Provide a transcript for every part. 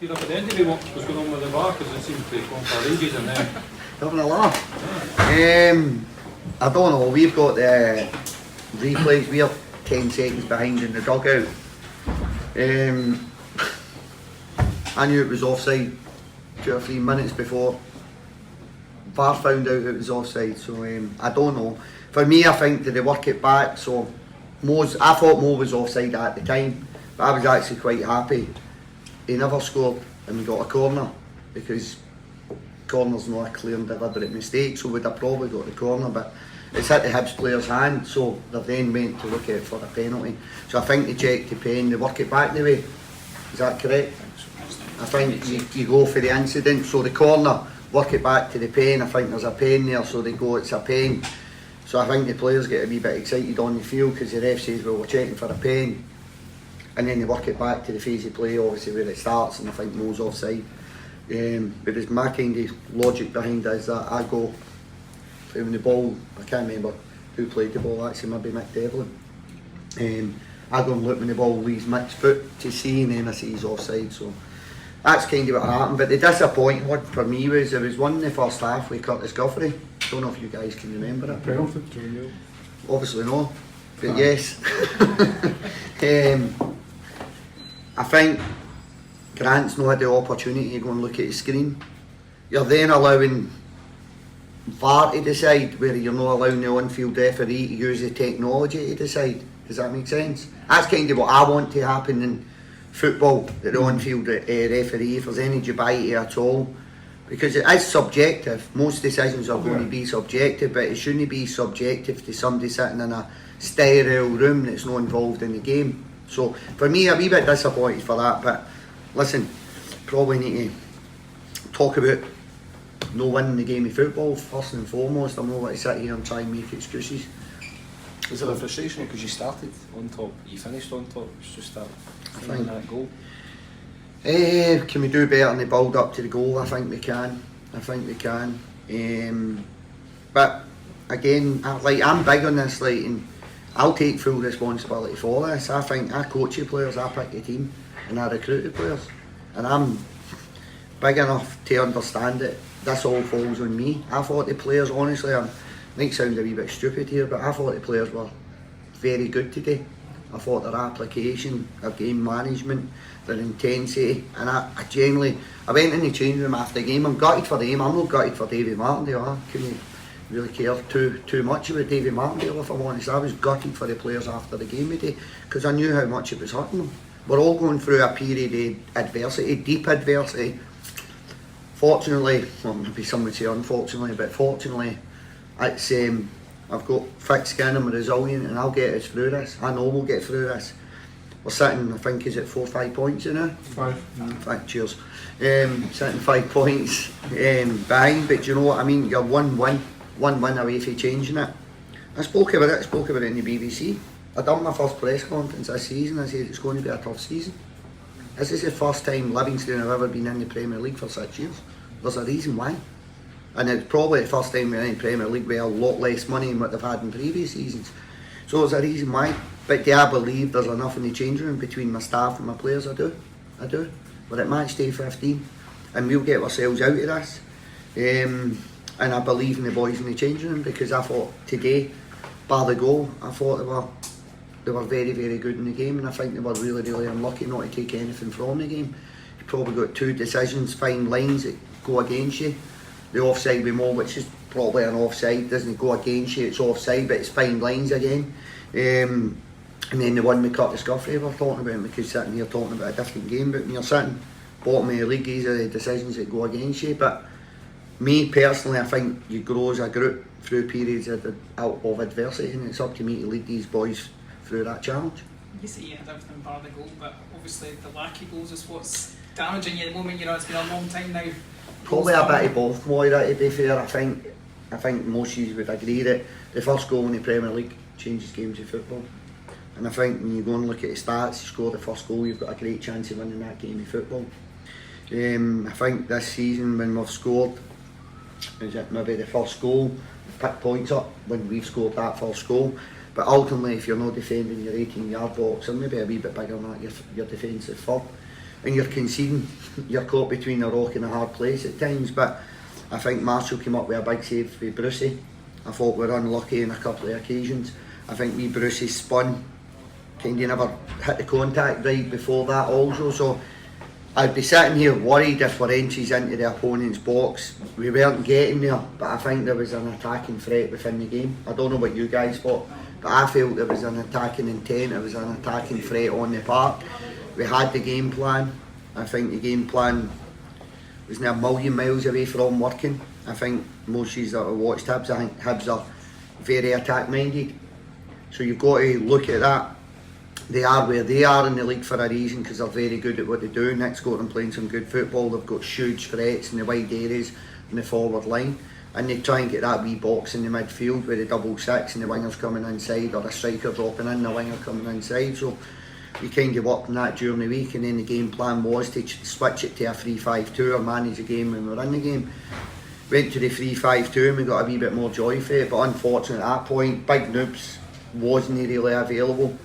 Did you have an idea what was going on with the bar? Because it seemed to go on for ages and then... Having a laugh? I don't know, we've got the replays, we're 10 seconds behind in the dugout. I knew it was offside 2 or 3 minutes before VAR found out it was offside, so I don't know. For me, I think that they work it back, so I thought Mo was offside at the time, but I was actually quite happy. He never scored and we got a corner, because corner's not a clear and deliberate mistake, so we'd have probably got the corner, but it's hit the Hibs player's hand, so they then went to look at it for a penalty. So I think they checked the pen, they work it back the way. Is that correct? I think you go for the incident, so the corner, work it back to the pen. I think there's a pen there, so they go, it's a pen. So I think the players get a wee bit excited on the field because the ref says, well, we're checking for a pen. And then they work it back to the phase of play, obviously where it starts, and I think Mo's offside. But there's my kind of logic behind it is that I go from the ball, I can't remember who played the ball actually, maybe Mick Devlin. I go and look when the ball leaves Mick's foot to see, and then I see he's offside, so that's kind of what happened. But the disappointing one for me was, there was one in the first half with Curtis Guthrie. Don't know if you guys can remember it. Penalty? Obviously no, but yes. I think Grant's not had the opportunity to go and look at the screen. You're then allowing VAR to decide, where you're not allowing the on-field referee to use the technology to decide. Does that make sense? That's kind of what I want to happen in football, that the on-field referee, if there's any dubiety at all, because it is subjective. Most decisions are going to be subjective, but it shouldn't be subjective to somebody sitting in a sterile room that's not involved in the game. So for me, a wee bit disappointed for that, but listen, probably need to talk about no winning the game of football first and foremost. I'm not going to sit here and try and make excuses. Is there a frustration because you started on top, you finished on top, it's just that goal? Can we do better in the build up to the goal? I think we can. But again, I'm big on this, and I'll take full responsibility for this. I think I coach the players, I pick the team, and I recruit the players, and I'm big enough to understand that this all falls on me. I thought the players, honestly, I might sound a wee bit stupid here, but I thought the players were very good today. I thought their application, their game management, their intensity, and I went in the change room after the game. I'm gutted for them. I'm not gutted for David Martindale. I couldn't really care too much about David Martindale, if I'm honest. I was gutted for the players after the game today, because I knew how much it was hurting them. We're all going through a period of adversity, deep adversity. Fortunately, well, maybe some would say unfortunately, but fortunately, it's I've got thick skin, I'm resilient, and I'll get us through this. I know we'll get through this. We're sitting, I think, is it 4 or 5 points now? 5. Cheers. Sitting 5 points behind, but you know what I mean? You're one win away from changing it. I spoke about it in the BBC. I done my first press conference this season. I said it's going to be a tough season. This is the first time Livingston have ever been in the Premier League for 6 years. There's a reason why. And it's probably the first time we're in the Premier League with a lot less money than what they've had in previous seasons. So there's a reason why. But do I believe there's enough in the change room between my staff and my players? I do. We're at match day 15 and we'll get ourselves out of this. And I believe in the boys in the change room, because I thought today, bar the goal, I thought they were very, very good in the game, and I think they were really, really unlucky not to take anything from the game. You probably got 2 decisions, fine lines that go against you. The offside with Mo, which is probably an offside, doesn't go against you, it's offside, but it's fine lines again. And then the one with Curtis Guthrie we're talking about, because sitting here talking about a different game, but when you're sitting bottom of the league, these are the decisions that go against you. But me personally, I think you grow as a group through periods of adversity, and it's up to me to lead these boys through that challenge. You say you had everything bar the goal, but obviously the lack of goals is what's damaging you at the moment. You know, it's been a long time now. Probably a bit of both, Moira, to be fair. I think most of you would agree that the first goal in the Premier League changes games of football. And I think when you go and look at the stats, you score the first goal, you've got a great chance of winning that game of football. I think this season when we've scored, is it maybe the first goal, we've picked points up when we've scored that first goal. But ultimately, if you're not defending your 18-yard box, or maybe a wee bit bigger than that, your defensive third, and you're conceding, you're caught between a rock and a hard place at times. But I think Marshall came up with a big save for Brucey. I thought we were unlucky on a couple of occasions. I think Brucey spun, kind of never hit the contact right before that also. So I'd be sitting here worried if we're inches into the opponent's box. We weren't getting there, but I think there was an attacking threat within the game. I don't know what you guys thought, but I felt there was an attacking intent, there was an attacking threat on the park. We had the game plan. I think the game plan was not a million miles away from working. I think most of you that have watched Hibs, I think Hibs are very attack minded. So you've got to look at that. They are where they are in the league for a reason, because they're very good at what they do. Nick's got them playing some good football. They've got huge threats in the wide areas in the forward line, and they try and get that wee box in the midfield with the 6-6 and the wingers coming inside, or a striker dropping in, the winger coming inside. So we kind of worked on that during the week, and then the game plan was to switch it to a 3-5-2 or manage the game when we were in the game. Went to the 3-5-2 and we got a wee bit more joy for it, but unfortunately at that point Big Noobs wasn't really available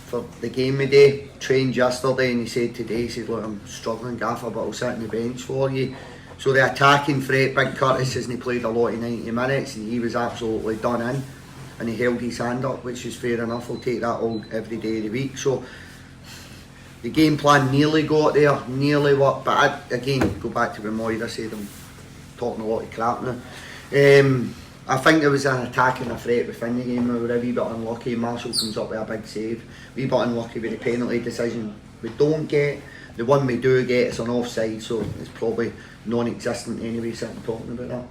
for the game today. Trained yesterday and he said today, he said, look, I'm struggling, Gaffer, but I'll sit on the bench for you. So the attacking threat, Big Curtis, hasn't played a lot of 90 minutes and he was absolutely done in, and he held his hand up, which is fair enough. I'll take that all every day of the week. So the game plan nearly got there, nearly worked, but again, go back to what Moira said, I'm talking a lot of crap now. I think there was an attack and a threat within the game. We were a wee bit unlucky. Marshall comes up with a big save. A wee bit unlucky with the penalty decision we don't get. The one we do get is an offside, so it's probably non-existent anyway, sitting talking about that.